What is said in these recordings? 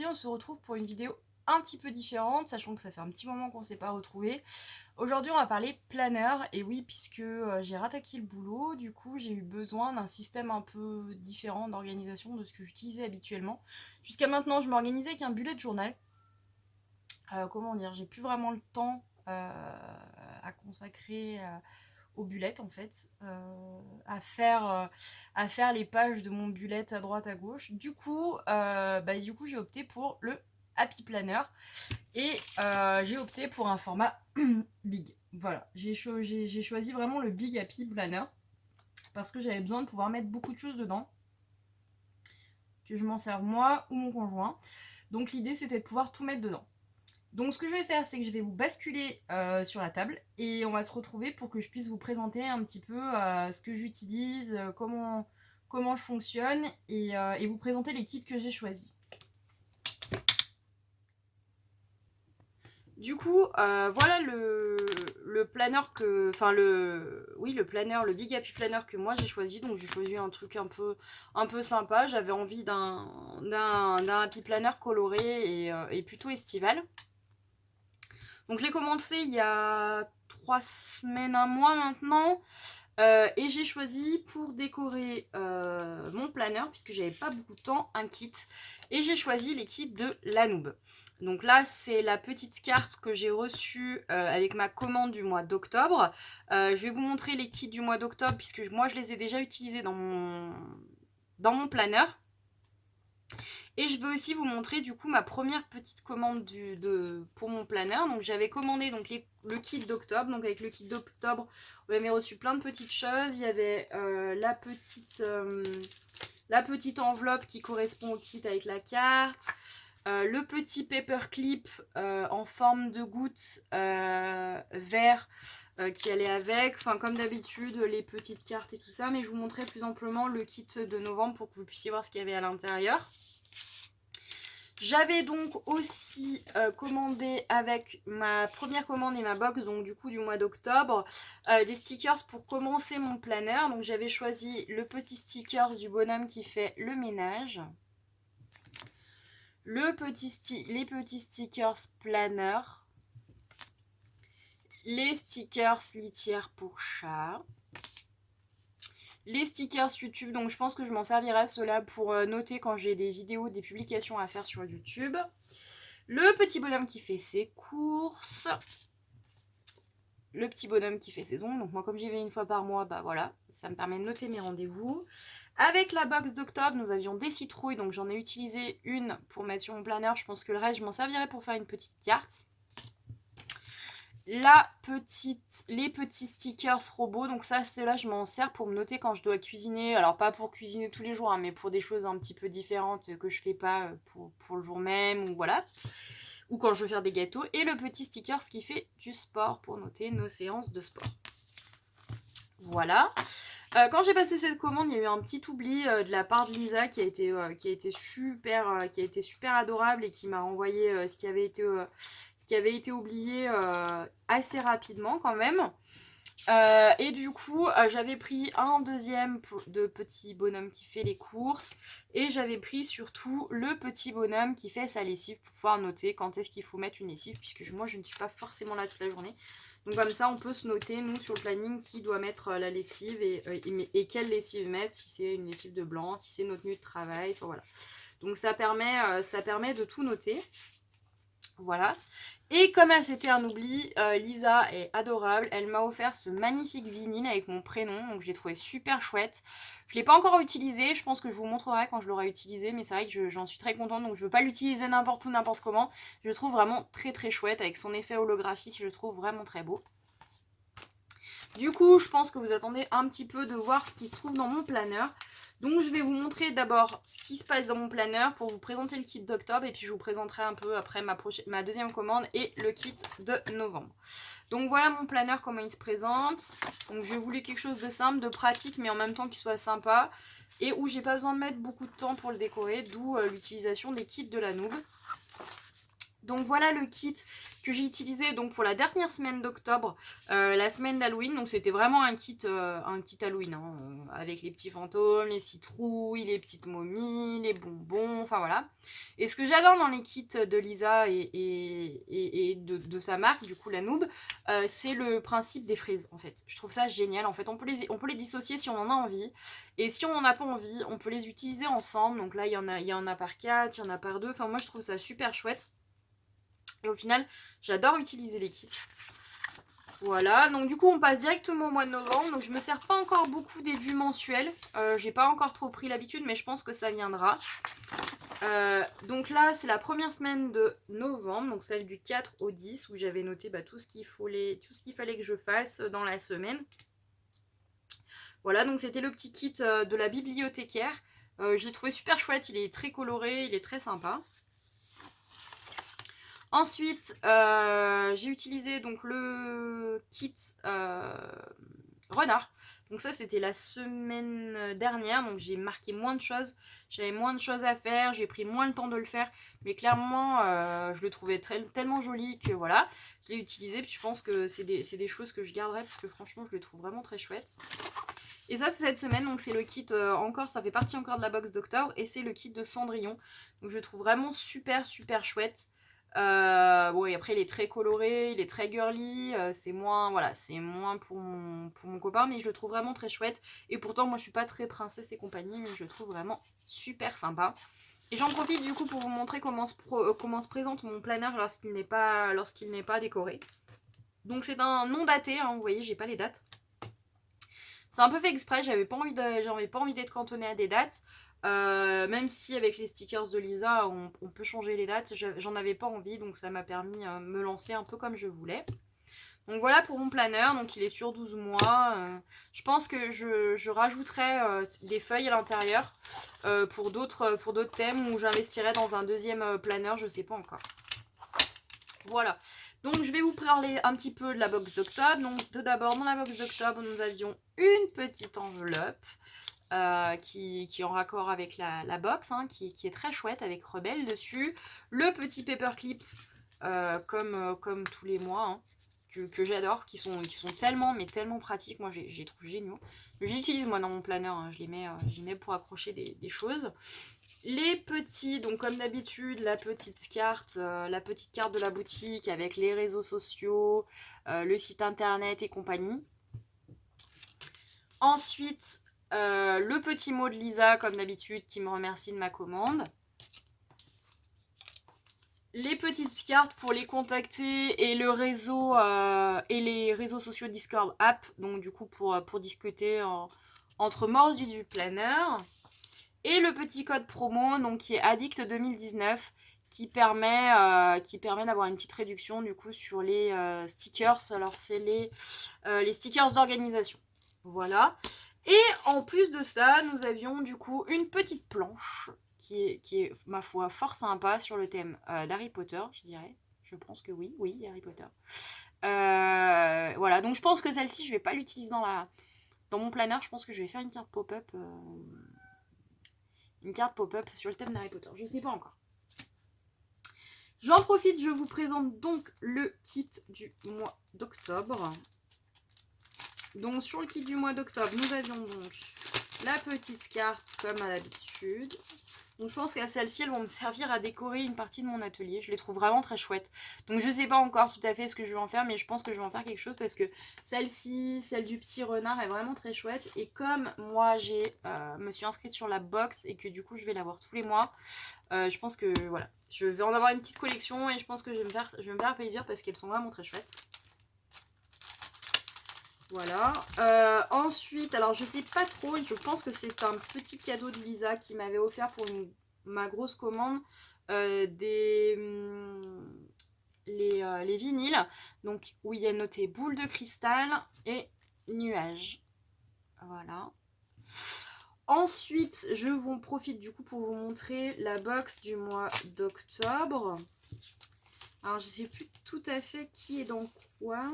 aujourd'hui on se retrouve pour une vidéo un petit peu différente, sachant que ça fait un petit moment qu'on ne s'est pas retrouvés. Aujourd'hui on va parler planeur, et oui, puisque j'ai rattaqué le boulot, du coup j'ai eu besoin d'un système un peu différent d'organisation de ce que j'utilisais habituellement. Jusqu'à maintenant je m'organisais avec un bullet journal. Comment dire, j'ai plus vraiment le temps à consacrer aux bullet en fait, à faire les pages de mon bullet à droite à gauche. Du coup j'ai opté pour le Happy Planner et j'ai opté pour un format big. Voilà, j'ai choisi vraiment le Big Happy Planner parce que j'avais besoin de pouvoir mettre beaucoup de choses dedans, que je m'en serve moi ou mon conjoint. Donc l'idée c'était de pouvoir tout mettre dedans. Donc ce que je vais faire, c'est que je vais vous basculer sur la table et on va se retrouver pour que je puisse vous présenter un petit peu ce que j'utilise, comment je fonctionne et vous présenter les kits que j'ai choisis. Du coup, voilà le planner que... Enfin, le planner, le Big Happy Planner que moi j'ai choisi. Donc j'ai choisi un truc un peu sympa. J'avais envie d'un Happy Planner coloré et plutôt estival. Donc je l'ai commencé il y a 3 semaines, un mois maintenant. Et j'ai choisi pour décorer mon planeur, puisque j'avais pas beaucoup de temps, un kit. Et j'ai choisi les kits de Lanoub. Donc là, c'est la petite carte que j'ai reçue avec ma commande du mois d'octobre. Je vais vous montrer les kits du mois d'octobre, puisque moi, je les ai déjà utilisés dans mon planeur. Et je veux aussi vous montrer du coup ma première petite commande pour mon planeur. Donc j'avais commandé donc, le kit d'octobre. Donc avec le kit d'octobre, on avait reçu plein de petites choses. Il y avait la petite enveloppe qui correspond au kit avec la carte. Le petit paperclip en forme de goutte vert qui allait avec. Enfin comme d'habitude les petites cartes et tout ça. Mais je vous montrerai plus amplement le kit de novembre pour que vous puissiez voir ce qu'il y avait à l'intérieur. J'avais donc aussi commandé avec ma première commande et ma box, donc du coup du mois d'octobre, des stickers pour commencer mon planeur. Donc j'avais choisi le petit stickers du bonhomme qui fait le ménage, les petits stickers planeur, les stickers litière pour chat, les stickers YouTube, donc je pense que je m'en servirai ceux-là pour noter quand j'ai des vidéos, des publications à faire sur YouTube. Le petit bonhomme qui fait ses courses. Le petit bonhomme qui fait ses ongles. Donc moi comme j'y vais une fois par mois, bah voilà, ça me permet de noter mes rendez-vous. Avec la box d'octobre, nous avions des citrouilles, donc j'en ai utilisé une pour mettre sur mon planeur. Je pense que le reste, je m'en servirai pour faire une petite carte. Les petits stickers robots, donc ça, ceux-là, je m'en sers pour me noter quand je dois cuisiner. Alors pas pour cuisiner tous les jours, hein, mais pour des choses un petit peu différentes que je fais pas pour le jour même, ou voilà. Ou quand je veux faire des gâteaux. Et le petit sticker qui fait du sport pour noter nos séances de sport. Voilà. Quand j'ai passé cette commande, il y a eu un petit oubli de la part de Lisa qui a été super adorable et qui m'a renvoyé ce qui avait été oublié assez rapidement quand même. Et du coup, j'avais pris un deuxième de petit bonhomme qui fait les courses. Et j'avais pris surtout le petit bonhomme qui fait sa lessive pour pouvoir noter quand est-ce qu'il faut mettre une lessive. Puisque moi, je ne suis pas forcément là toute la journée. Donc comme ça, on peut se noter, nous, sur le planning, qui doit mettre la lessive et quelle lessive mettre. Si c'est une lessive de blanc, si c'est notre tenue de travail. Enfin voilà. Donc ça permet de tout noter. Voilà. Et comme c'était un oubli, Lisa est adorable. Elle m'a offert ce magnifique vinyle avec mon prénom. Donc je l'ai trouvé super chouette. Je ne l'ai pas encore utilisé. Je pense que je vous montrerai quand je l'aurai utilisé. Mais c'est vrai que j'en suis très contente. Donc je ne veux pas l'utiliser n'importe où, n'importe comment. Je le trouve vraiment très très chouette. Avec son effet holographique, je le trouve vraiment très beau. Du coup, je pense que vous attendez un petit peu de voir ce qui se trouve dans mon planeur. Donc je vais vous montrer d'abord ce qui se passe dans mon planeur pour vous présenter le kit d'octobre et puis je vous présenterai un peu après ma deuxième commande et le kit de novembre. Donc voilà mon planeur, comment il se présente. Donc je voulais quelque chose de simple, de pratique mais en même temps qui soit sympa et où j'ai pas besoin de mettre beaucoup de temps pour le décorer, d'où l'utilisation des kits de Lanoub. Donc voilà le kit que j'ai utilisé donc pour la dernière semaine d'octobre, la semaine d'Halloween. Donc c'était vraiment un kit Halloween, hein, avec les petits fantômes, les citrouilles, les petites momies, les bonbons, enfin voilà. Et ce que j'adore dans les kits de Lisa et de sa marque, du coup la Noob, c'est le principe des frises en fait. Je trouve ça génial. En fait, on peut les dissocier si on en a envie. Et si on n'en a pas envie, on peut les utiliser ensemble. Donc là, il y en a par 4, il y en a par 2. Enfin moi je trouve ça super chouette. Et au final, j'adore utiliser les kits. Voilà, donc du coup on passe directement au mois de novembre. Donc je me sers pas encore beaucoup des vues mensuelles. J'ai pas encore trop pris l'habitude, mais je pense que ça viendra. Donc là c'est la première semaine de novembre, donc celle du 4 au 10, où j'avais noté tout ce qu'il fallait que je fasse dans la semaine. Voilà, donc c'était le petit kit de la bibliothécaire. Je l'ai trouvé super chouette, il est très coloré, il est très sympa. Ensuite, j'ai utilisé donc le kit renard. Donc ça, c'était la semaine dernière. Donc j'ai marqué moins de choses. J'avais moins de choses à faire. J'ai pris moins le temps de le faire. Mais clairement, je le trouvais tellement joli que voilà. Je l'ai utilisé. Puis je pense que c'est des choses que je garderai parce que franchement, je le trouve vraiment très chouette. Et ça, c'est cette semaine. Donc c'est le kit encore. Ça fait partie encore de la box d'octobre. Et c'est le kit de Cendrillon. Donc je le trouve vraiment super, super chouette. Bon, et après il est très coloré, il est très girly, c'est moins, voilà, c'est moins pour mon copain, mais je le trouve vraiment très chouette. Et pourtant moi je suis pas très princesse et compagnie, mais je le trouve vraiment super sympa. Et j'en profite du coup pour vous montrer comment se présente mon planeur lorsqu'il n'est pas décoré. Donc c'est un non daté, hein, vous voyez, j'ai pas les dates. C'est un peu fait exprès, j'avais pas envie d'être cantonnée à des dates. Même si avec les stickers de Lisa, on peut changer les dates, j'en avais pas envie, donc ça m'a permis de me lancer un peu comme je voulais. Donc voilà pour mon planeur, donc il est sur 12 mois. Je pense que je rajouterai des feuilles à l'intérieur pour d'autres thèmes, ou j'investirai dans un deuxième planeur, je sais pas encore. Voilà, donc je vais vous parler un petit peu de la box d'octobre. Donc tout d'abord, dans la box d'octobre, nous avions une petite enveloppe qui est en raccord avec la box, hein, qui est très chouette, avec Rebelle dessus. Le petit paperclip, comme tous les mois, hein, que j'adore, qui sont tellement, mais tellement pratiques. Moi, j'ai trouvé géniaux. J'utilise moi dans mon planeur, hein, je les mets pour accrocher des choses. Les petits, donc comme d'habitude, la petite carte de la boutique avec les réseaux sociaux, le site internet et compagnie. Ensuite, le petit mot de Lisa, comme d'habitude, qui me remercie de ma commande. Les petites cartes pour les contacter et le réseau et les réseaux sociaux Discord app, donc du coup pour discuter entre mordus du planeur. Et le petit code promo, donc qui est Addict 2019, qui permet d'avoir une petite réduction du coup sur les stickers. Alors c'est les stickers d'organisation. Voilà. Et en plus de ça, nous avions du coup une petite planche qui est ma foi fort sympa sur le thème d'Harry Potter, je dirais. Je pense que oui, Harry Potter. Voilà, donc je pense que celle-ci, je vais pas l'utiliser dans mon planeur. Je pense que je vais faire une carte pop-up. Une carte pop-up sur le thème d'Harry Potter. Je sais pas encore. J'en profite, je vous présente donc le kit du mois d'octobre. Donc sur le kit du mois d'octobre, nous avions donc la petite carte comme à l'habitude. Donc je pense qu'à celles-ci, elles vont me servir à décorer une partie de mon atelier. Je les trouve vraiment très chouettes. Donc je sais pas encore tout à fait ce que je vais en faire, mais je pense que je vais en faire quelque chose parce que celle-ci, celle du petit renard est vraiment très chouette. Et comme moi, me suis inscrite sur la box et que du coup je vais l'avoir tous les mois, je pense que voilà, je vais en avoir une petite collection et je pense que je vais me faire plaisir parce qu'elles sont vraiment très chouettes. Voilà. Ensuite, alors je sais pas trop, je pense que c'est un petit cadeau de Lisa qui m'avait offert pour ma grosse commande les vinyles. Donc où il y a noté boule de cristal et nuages. Voilà. Ensuite, je vous profite du coup pour vous montrer la box du mois d'octobre. Alors je sais plus tout à fait qui est dans quoi.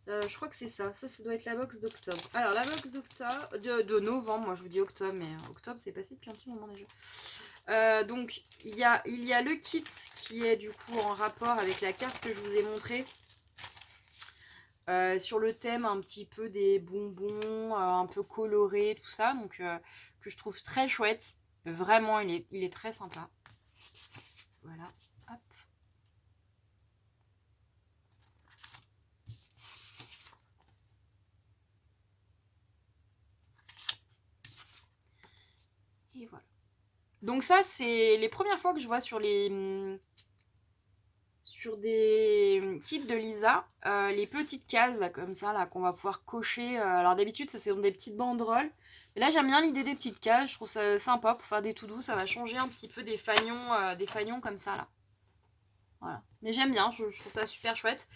Je crois que c'est ça. Ça doit être la box d'octobre. Alors, la box d'octobre, de novembre, moi je vous dis octobre, mais octobre c'est passé depuis un petit moment déjà. Donc, il y a le kit qui est du coup en rapport avec la carte que je vous ai montrée. Sur le thème un petit peu des bonbons, un peu colorés, tout ça. Donc, que je trouve très chouette. Vraiment, il est très sympa. Voilà. Hop. Et voilà. Donc ça, c'est les premières fois que je vois sur des kits de Lisa, les petites cases là comme ça là qu'on va pouvoir cocher. Alors d'habitude, ça c'est des petites banderoles. Mais là, j'aime bien l'idée des petites cases. Je trouve ça sympa pour faire des tout doux. Ça va changer un petit peu des fanions comme ça là. Voilà. Mais j'aime bien. Je trouve ça super chouette.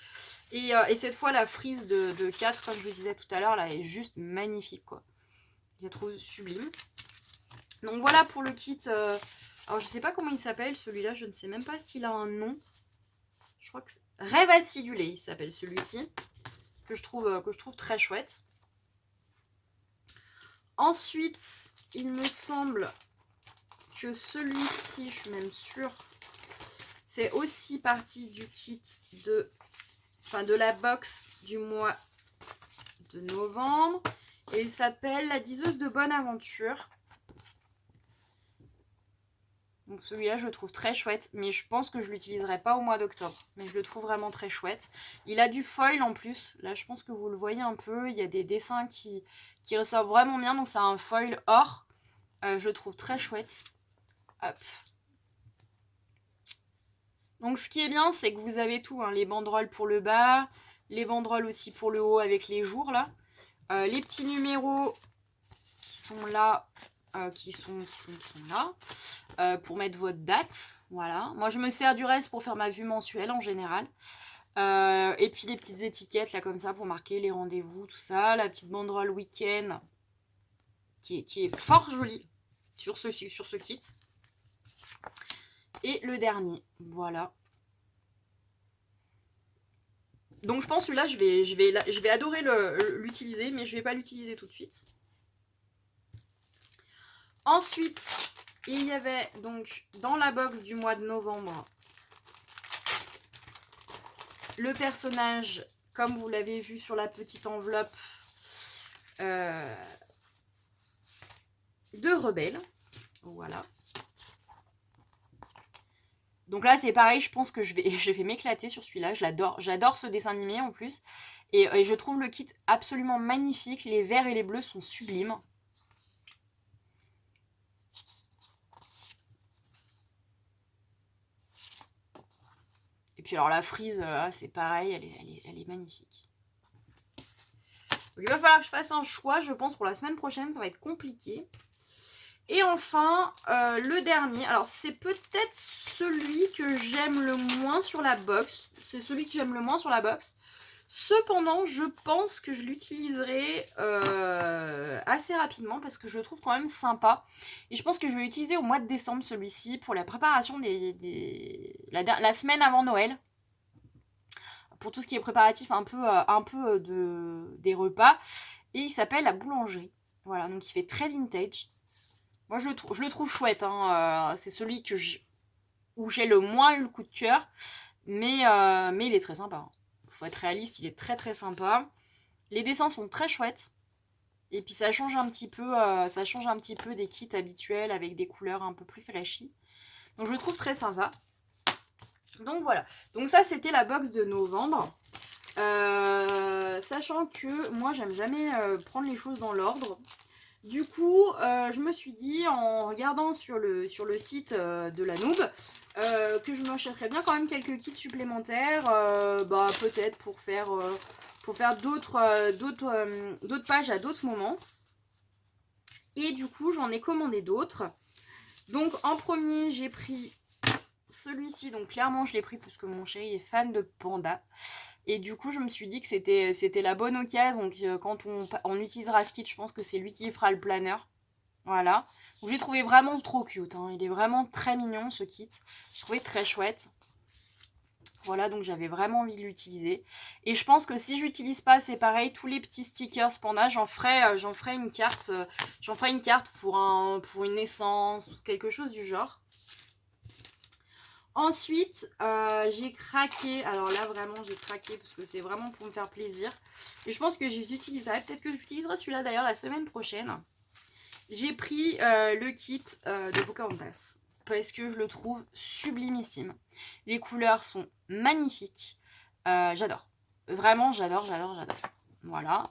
Et cette fois, la frise de 4, comme je vous disais tout à l'heure, là, est juste magnifique quoi. Je la trouve sublime. Donc voilà pour le kit. Alors je sais pas comment il s'appelle celui-là, je ne sais même pas s'il a un nom. Je crois que c'est Rêve acidulé, il s'appelle celui-ci, que je trouve très chouette. Ensuite, il me semble que celui-ci, je suis même sûre, fait aussi partie du kit de la box du mois de novembre. Et il s'appelle La diseuse de bonne aventure. Donc celui-là, je le trouve très chouette, mais je pense que je l'utiliserai pas au mois d'octobre. Mais je le trouve vraiment très chouette. Il a du foil en plus. Là, je pense que vous le voyez un peu. Il y a des dessins qui ressortent vraiment bien. Donc c'est un foil or. Je le trouve très chouette. Hop. Donc ce qui est bien, c'est que vous avez tout. Hein, les banderoles pour le bas. Les banderoles aussi pour le haut avec les jours là. Les petits numéros qui sont là. Qui sont là. Pour mettre votre date. Voilà. Moi, je me sers du reste pour faire ma vue mensuelle en général. Et puis les petites étiquettes là comme ça pour marquer les rendez-vous, tout ça. La petite banderole week-end qui est fort jolie sur ce kit. Et le dernier, voilà. Donc je pense que là je vais adorer l'utiliser, mais je vais pas l'utiliser tout de suite. Ensuite, il y avait donc dans la box du mois de novembre le personnage, comme vous l'avez vu sur la petite enveloppe, de Rebelle. Voilà. Donc là, c'est pareil, je pense que je vais m'éclater sur celui-là. J'adore ce dessin animé en plus. Et je trouve le kit absolument magnifique. Les verts et les bleus sont sublimes. Et puis alors la frise, c'est pareil, elle est magnifique. Donc il va falloir que je fasse un choix, je pense, pour la semaine prochaine. Ça va être compliqué. Et enfin, le dernier. Alors c'est peut-être celui que j'aime le moins sur la box. C'est celui que j'aime le moins sur la box. Cependant, je pense que je l'utiliserai assez rapidement parce que je le trouve quand même sympa. Et je pense que je vais l'utiliser au mois de décembre, celui-ci, pour la préparation la semaine avant Noël. Pour tout ce qui est préparatif un peu des repas. Et il s'appelle La Boulangerie. Voilà, donc il fait très vintage. Moi, je le trouve chouette. Hein. C'est celui où j'ai le moins eu le coup de cœur. Mais il est très sympa. Hein. Faut être réaliste, il est très très sympa. Les dessins sont très chouettes. Et puis ça change un petit peu des kits habituels avec des couleurs un peu plus flashy. Donc je le trouve très sympa. Donc voilà. Donc ça c'était la box de novembre. Sachant que moi j'aime jamais prendre les choses dans l'ordre. Du coup, je me suis dit, en regardant sur le site de la Noob, que je m'achèterais bien quand même quelques kits supplémentaires, peut-être pour faire d'autres pages à d'autres moments. Et du coup, j'en ai commandé d'autres. Donc, en premier, j'ai pris celui-ci. Donc, clairement, je l'ai pris parce que mon chéri est fan de panda. Et du coup, je me suis dit que c'était la bonne occasion. Donc, quand on utilisera ce kit, je pense que c'est lui qui fera le planeur. Voilà. Donc, j'ai trouvé vraiment trop cute. Hein. Il est vraiment très mignon, ce kit. Je trouvais très chouette. Voilà, donc j'avais vraiment envie de l'utiliser. Et je pense que si j'utilise pas, c'est pareil, tous les petits stickers Panda, j'en ferai une carte. J'en ferai une carte pour une naissance ou quelque chose du genre. Ensuite, j'ai craqué. Alors là, vraiment, j'ai craqué parce que c'est vraiment pour me faire plaisir. Et je pense que j'utiliserai. Peut-être que j'utiliserai celui-là d'ailleurs la semaine prochaine. J'ai pris le kit de Pocahontas parce que je le trouve sublimissime. Les couleurs sont magnifiques. J'adore. Vraiment, j'adore. Voilà.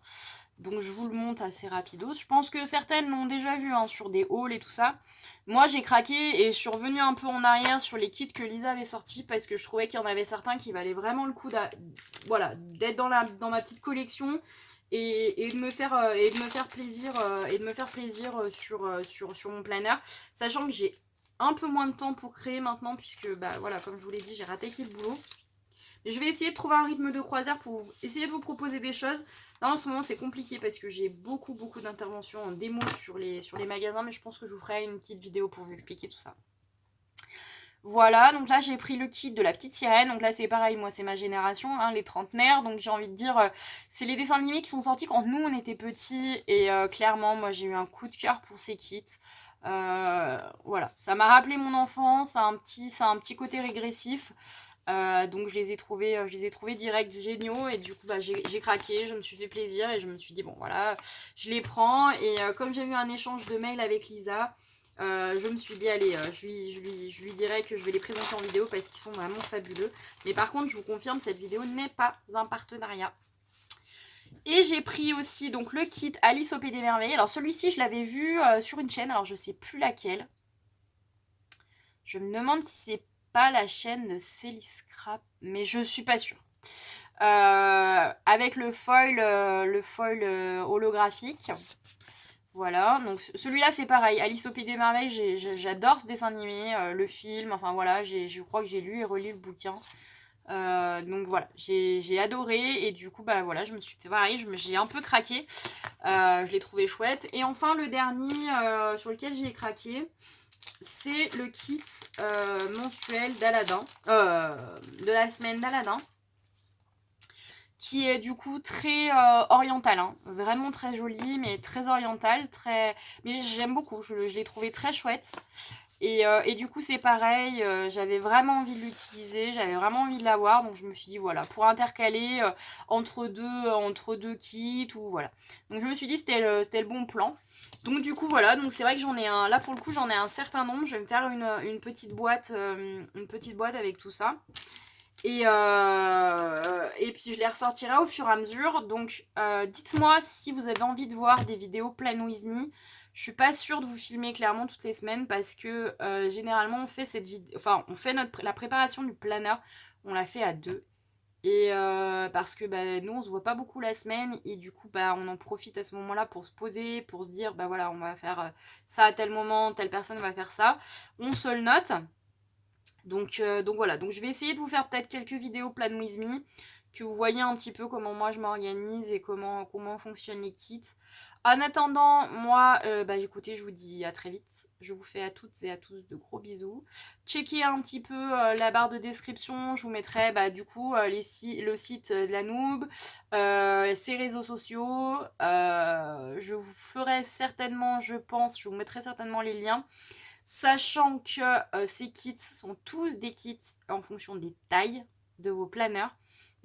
Donc je vous le montre assez rapidos. Je pense que certaines l'ont déjà vu hein, sur des hauls et tout ça. Moi j'ai craqué et je suis revenue un peu en arrière sur les kits que Lisa avait sortis parce que je trouvais qu'il y en avait certains qui valaient vraiment le coup voilà, d'être dans ma petite collection et de me faire plaisir sur mon planeur. Sachant que j'ai un peu moins de temps pour créer maintenant puisque bah voilà, comme je vous l'ai dit, j'ai rattaqué le boulot. Je vais essayer de trouver un rythme de croisière pour essayer de vous proposer des choses. Là en ce moment c'est compliqué parce que j'ai beaucoup d'interventions en démo sur les magasins, mais je pense que je vous ferai une petite vidéo pour vous expliquer tout ça. Voilà, donc là j'ai pris le kit de la petite sirène, donc là c'est pareil, moi c'est ma génération, hein, les trentenaires, donc j'ai envie de dire, c'est les dessins animés qui sont sortis quand nous on était petits, et clairement moi j'ai eu un coup de cœur pour ces kits. Voilà, ça m'a rappelé mon enfance, ça a un petit côté régressif. Donc je les ai trouvés direct géniaux et du coup bah, j'ai craqué, je me suis fait plaisir et je me suis dit bon voilà, je les prends et comme j'ai eu un échange de mails avec Lisa, je me suis dit allez, je lui dirai que je vais les présenter en vidéo parce qu'ils sont vraiment fabuleux. Mais par contre je vous confirme, cette vidéo n'est pas un partenariat. Et j'ai pris aussi donc le kit Alice au Pays des Merveilles. Alors celui-ci je l'avais vu sur une chaîne, alors je sais plus laquelle. Je me demande si c'est pas la chaîne de Célie Scrap, mais je suis pas sûre. Avec le foil holographique. Voilà, donc celui-là c'est pareil, Alice au Pays des Merveilles, j'adore ce dessin animé, le film, enfin voilà, je crois que j'ai lu et relu le bouquin. Donc voilà, j'ai adoré et du coup bah voilà, je me suis fait pareil, j'ai un peu craqué, je l'ai trouvé chouette. Et enfin le dernier sur lequel j'ai craqué, c'est le kit mensuel d'Aladin, de la semaine d'Aladin, qui est du coup très oriental, hein. Vraiment très joli, mais très oriental, mais j'aime beaucoup, je l'ai trouvé très chouette. Et du coup c'est pareil, j'avais vraiment envie de l'utiliser, j'avais vraiment envie de l'avoir, donc je me suis dit voilà, pour intercaler entre deux kits, ou voilà. Donc je me suis dit c'était le bon plan. Donc du coup voilà, donc c'est vrai que j'en ai un, là pour le coup j'en ai un certain nombre, je vais me faire une petite boîte avec tout ça. Et puis je les ressortirai au fur et à mesure. Donc dites-moi si vous avez envie de voir des vidéos Plan With Me. Je suis pas sûre de vous filmer clairement toutes les semaines parce que généralement on fait la préparation du planeur, on la fait à deux. Et parce que bah, nous on se voit pas beaucoup la semaine et du coup bah, on en profite à ce moment-là pour se poser, pour se dire bah voilà, on va faire ça à tel moment, telle personne va faire ça. On se le note. Donc voilà, donc je vais essayer de vous faire peut-être quelques vidéos Plan With Me, que vous voyez un petit peu comment moi je m'organise et comment fonctionnent les kits. En attendant, moi, bah écoutez, je vous dis à très vite. Je vous fais à toutes et à tous de gros bisous. Checkez un petit peu la barre de description. Je vous mettrai bah, du coup le site de la Noob, ses réseaux sociaux. Je vous ferai certainement, je pense, je vous mettrai certainement les liens. Sachant que ces kits sont tous des kits en fonction des tailles de vos planeurs.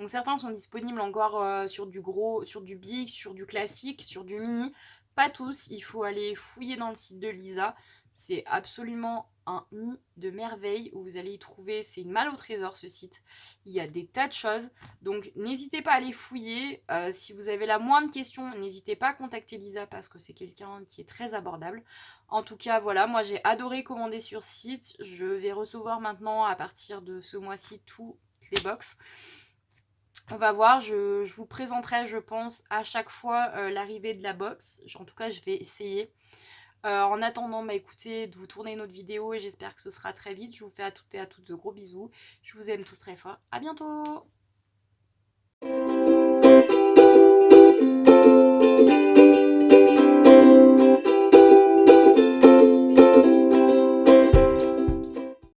Donc certains sont disponibles encore sur du gros, sur du big, sur du classique, sur du mini. Pas tous, il faut aller fouiller dans le site de Lisa. C'est absolument un nid de merveilles où vous allez y trouver, c'est une malle au trésor ce site. Il y a des tas de choses, donc n'hésitez pas à aller fouiller. Si vous avez la moindre question, n'hésitez pas à contacter Lisa parce que c'est quelqu'un qui est très abordable. En tout cas, voilà, moi j'ai adoré commander sur site. Je vais recevoir maintenant à partir de ce mois-ci toutes les box. On va voir, je vous présenterai, je pense, à chaque fois l'arrivée de la box. En tout cas, je vais essayer. En attendant, bah écoutez, de vous tourner une autre vidéo et j'espère que ce sera très vite. Je vous fais à toutes et à toutes de gros bisous. Je vous aime tous très fort. À bientôt!